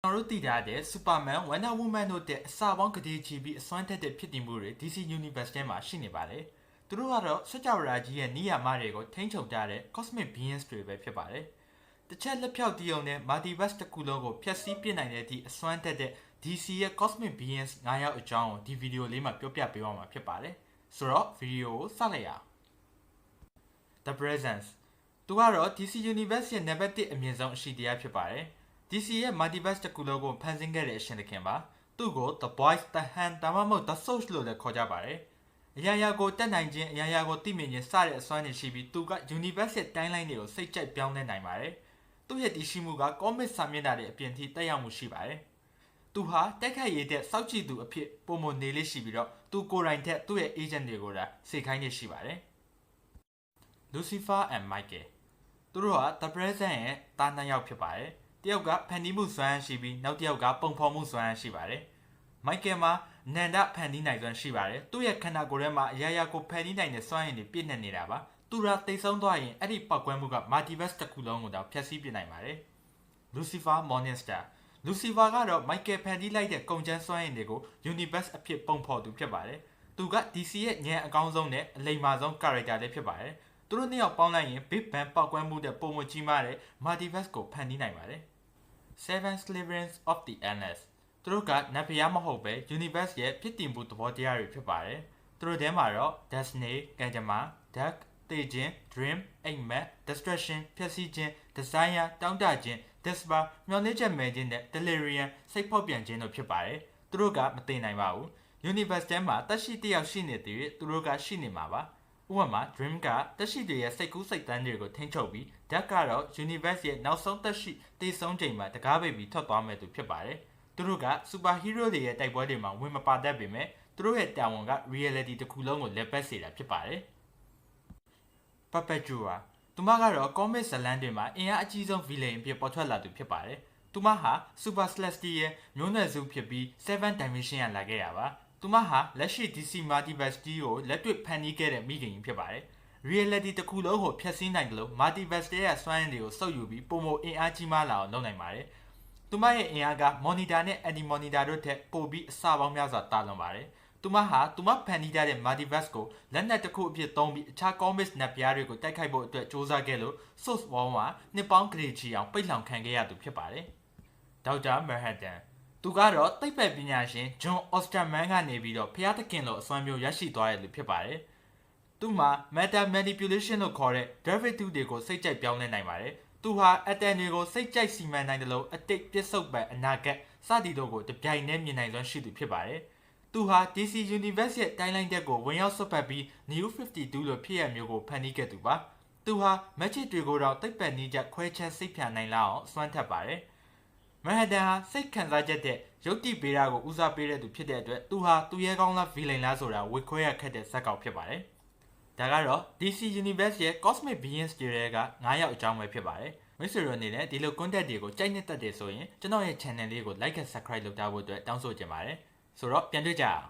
ကျွန်တော်တို့သိထားတဲ့ Superman, Wonder Woman တို့တဲ့အစာပေါင်းကတိချီပြီးအစွမ်းထက်တဲ့ဖြစ်တည်မှုတွေ DC Universe ထဲမှာရှိနေပါတယ်။သူတို့ကတော့စကြဝဠာကြီးရဲ့နိယာမတွေကိုထိန်းချုပ်ထားတဲ့ Cosmic Beings တွေပဲဖြစ်ပါတယ်။တစ်ချက်လက်ဖြောက်တီးအောင်နဲ့ Multiverse တစ်ခုလုံးကိုဖျက်ဆီးပစ်နိုင်တဲ့အထိအစွမ်းထက်တဲ့ DC ရဲ့ Cosmic Beings 9 ယောက်အကြောင်းကိုဒီဗီဒီယိုလေးမှာပြောပြပေးသွားမှာဖြစ်ပါတယ်။ဆိုတော့ဗီဒီယိုကိုစလိုက်ရအောင်။ The Presence သူကတော့ DC Universe ရဲ့ နံပါတ်1အမြင့်ဆုံးအရှိတရားဖြစ်ပါတယ်။ DC ရဲ့ Multiverse တစ်ခုလုံးကိုဖန်ဆင်းခဲ့တဲ့အရှင်သခင်ပါသူ့ကို The Voice, The Hand ဒါမှမဟုတ် The Source လို့လည်းခေါ်ကြပါတယ်အရာရာကိုတက်နိုင်ခြင်းအရာရာကိုသိမြင်ခြင်းစတဲ့အစွမ်းတွေရှိပြီးသူက Universe ရဲ့ timeline တွေကိုစိတ်ကြိုက်ပြောင်းလဲနိုင်ပါတယ်သူ့ရဲ့တည်ရှိမှုက comic စာမျက်နှာတွေအပြင်ထိတက်ရောက်မှုရှိပါတယ်သူဟာတက်ခတ်ရည်တဲ့စောက်ကြည့်သူအဖြစ်ပုံမနေလေးရှိပြီးတော့သူကိုယ်တိုင်ထက်သူ့ရဲ့ agent တွေကိုဒါစေခိုင်းနေရှိပါတယ် Lucifer and Michael သူတို့ဟာ The Present ရဲ့သားနှစ်ယောက်ဖြစ်ပါတယ်တယောက်ကဖန်တီးမှုစွမ်းရှိပြီးနောက်တစ်ယောက်ကပုံဖော်မှုစွမ်းရှိပါတယ်။မိုက်ကယ်မှာနန္ဒဖန်တီးနိုင်စွမ်းရှိပါတယ်။သူ့ရဲ့ခန္ဓာကိုယ်ထဲမှာအရာရာကိုဖန်တီးနိုင်တဲ့စွမ်းရည်တွေပြည့်နေနေတာပါ။သူရာသိဆုံးသွားရင်အဲ့ဒီပောက်ကွဲမှုက Multiverse တစ်ခုလုံးကိုတော့ဖျက်ဆီးပြနိုင်ပါတယ်။ Lucifer Morningstar Lucifer ကတော့မိုက်ကယ်ဖန်တီးလိုက်တဲ့ကုန်ကျန်းစွမ်းရည်တွေကို Universe အဖြစ်ပုံဖော်သူဖြစ်ပါတယ်။သူက DC ရဲ့ဉာဏ်အကောင်းဆုံးနဲ့အလိမ္မာဆုံး character လေးဖြစ်ပါတယ်။သူတို့နှစ်ယောက်ပေါင်းလိုက်ရင် Big Bang ပောက်ကွဲမှုတဲ့ပုံမကြီးမားတဲ့ Multiverse ကိုဖန်တီးနိုင်ပါတယ်။ Seven Sliverings of the Endless သူတို့ကနတ်ဖျားမဟုတ်ပဲ Universe ရဲ့ဖြစ်တည်မှုသဘောတရားတွေဖြစ်ပါတယ်သူတို့ထဲမှာတော့ Destiny ကံကြမ္မာ Dark သေခြင်း Dream အိမ်မက် Destruction ဖျက်ဆီးခြင်း Desire တောင့်တခြင်း Despair မျှော်လင့်ချက်မဲ့ခြင်းနဲ့ Delirium စိတ်ဖောက်ပြန်ခြင်းတို့ဖြစ်ပါတယ်သူတို့ကမသိနိုင်ပါဘူး Universe ထဲမှာတက်ရှိတစ်ယောက်ရှိနေသေးတယ်သူတို့ကရှိနေမှာပါဥပမာ Dream ကတက်ရှိတွေရဲ့စိတ်ကူးစိတ်တမ်းတွေကိုထိန်းချုပ်ပြီး Dark ကတော့ Universe ရဲ့နောက်ဆုံးတက်ရှိတည်ဆုံးချိန်မှာတကားပိတ်ပြီးထွက်သွားမယ်သူဖြစ်ပါတယ်။သူတို့က Superhero တွေရဲ့တိုက်ပွဲတွေမှာဝင်မပါတတ်ပေမဲ့သူတို့ရဲ့တာဝန်က Reality တစ်ခုလုံးကိုလက်ပတ်စေတာဖြစ်ပါတယ်။ Perpetua သူမကတော့ Comic ဇာတ်လမ်းတွေမှာအင်အားအကြီးဆုံး Villain အဖြစ်ပေါ်ထွက်လာသူဖြစ်ပါတယ်။သူမဟာ Super Celestial မျိုးနွယ်စုဖြစ်ပြီး Seven Dimension ကလာခဲ့တာပါ။သူမဟာလက်ရှိ DC Multiverse ကိုလက်တွေ့ဖန်တီးခဲ့တဲ့မိခင်ကြီးဖြစ်ပါတယ်။ Reality တစ်ခုလုံးကိုဖျက်ဆီးနိုင်တယ်လို့ Multiverse ရဲ့စွမ်းရည်တွေကိုစုပ်ယူပြီးပုံမအင်အားကြီးမားလာအောင်လုပ်နိုင်ပါတယ်။သူမရဲ့အင်အားက Monitor နဲ့ Anti-Monitor တို့ထက်ပိုပြီးအဆပေါင်းများစွာတာလွန်ပါတယ်။သူမဟာသူမဖန်တီးထားတဲ့ Multiverse ကိုလက်နက်တစ်ခုအဖြစ်သုံးပြီးအခြား Comics နတ်ပြားတွေကိုတိုက်ခိုက်ဖို့အတွက်စ조사ခဲ့လို့ Source Wall မှာနှစ်ပေါင်းကလေးချီအောင်ပိတ်လှောင်ခံခဲ့ရသူဖြစ်ပါတယ်။ Dr. Manhattanသူကတော့သိပ္ပံပညာရှင် John Osterman ကနေပြီးတော့ဖျားသခင်လိုအစွမ်းမျိုးရရှိသွားတဲ့လူဖြစ်ပါတယ်။သူမှာ Matter Manipulation လို့ခေါ်တဲ့ Gravity တွေကိုစိတ်ကြိုက်ပြောင်းလဲနိုင်ပါတယ်။သူဟာအတန်တွေကိုစိတ်ကြိုက်စီမံနိုင်တယ်လို့အတိတ်ပြစ္ဆုတ်ပံအနာဂတ်စသည်တို့ကိုတပြိုင်တည်းမြင်နိုင်စွမ်းရှိသူဖြစ်ပါတယ်။သူဟာ DC Universe ရဲ့ timeline တက်ကိုဝင်ရောက်ဆွတ်ဖက်ပြီး New 52လို့ဖြစ်ရမျိုးကိုဖန်တီးခဲ့သူပါ။သူဟာ Magic တွေကိုတော့သိပ္ပံနည်းကျခွဲခြမ်းစိတ်ဖြာနိုင်လောက်အောင်စွမ်းထက်ပါတယ်။မန်ဟက်တန်ဟာစိတ်ခံစားချက်တဲ့ရုပ်တိဗေဒကိုဦးစားပေးတဲ့သူဖြစ်တဲ့အတွက်သူဟာသူရဲကောင်းလား Villain လားဆိုတာဝေခွဲရခက်တဲ့ဇာတ်ကောင်ဖြစ်ပါတယ်။ဒါကတော့ DC Universe ရဲ့ Cosmic Beings တွေက9ယောက်အကြောင်းပဲဖြစ်ပါတယ်။မိတ်ဆွေတို့အနေနဲ့ဒီလို content တွေကိုကြိုက်နေတတ်တယ်ဆိုရင်ကျွန်တော်ရဲ့ channel လေးကို like and subscribe လုပ်ထားဖို့အတွက်တောင်းဆိုချင်ပါတယ်။ဆိုတော့ပြန်တွေ့ကြအောင်